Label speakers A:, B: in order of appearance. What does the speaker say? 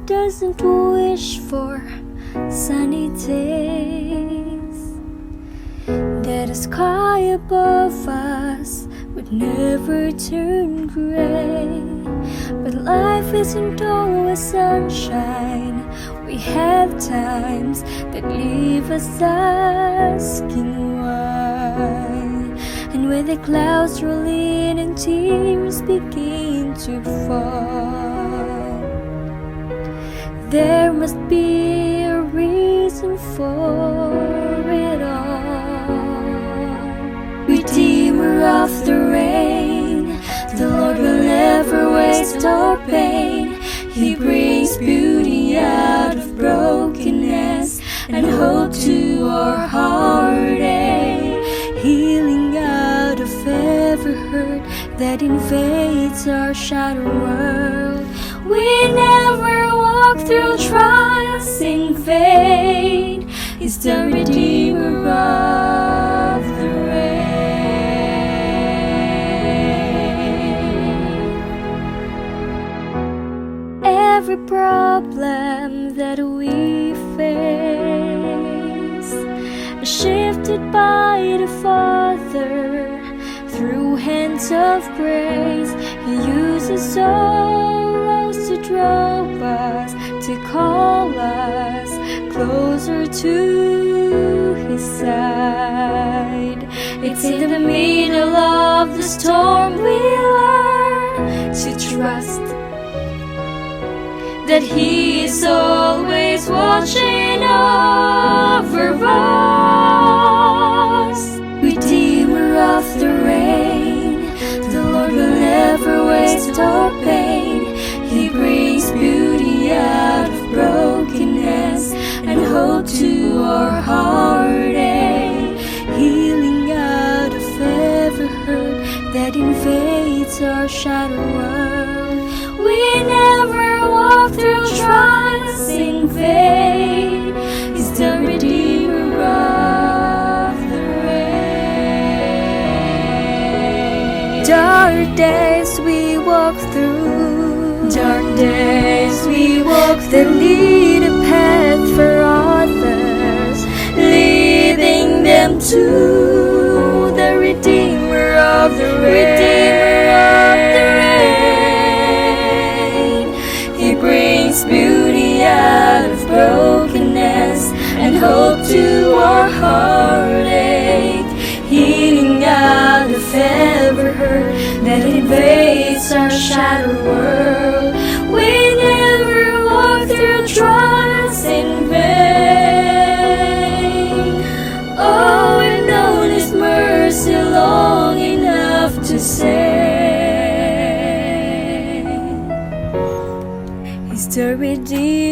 A: doesn't wish for sunny days, that the sky above us would never turn gray. But life isn't always sunshine. We have times that leave us asking why. And when the clouds roll in and tears begin to fall, there must be a reason for it all. Redeemer of the rain, the Lord will never waste our pain. He brings beauty out of brokenness and hope to our heartache, healing out of every hurt that invades our shattered world. We never walk through trials in vain. He's the Redeemer of the rain. Every problem that we face is shifted by the Father through hands of grace. He uses sorrows to draw us, to call us closer to His side. It's in the middle of the storm we learn to trust that He is always watching over us. Redeemer of the rain, the Lord will never waste our pain. He brings beauty out of brokenness and hope to our heartache, healing out of every hurt that invades our shattered world. We never walk through trials in vain. He's the Redeemer of the rain. Dark days we walk through, dark days we walk that lead a path for others, leading them to the Redeemer of the rain. Beauty out of brokenness and hope to our heartache, healing out of every hurt that invades our shattered world. We never walk through trials in vain. Oh, we've known His mercy long enough to say He's the Redeemer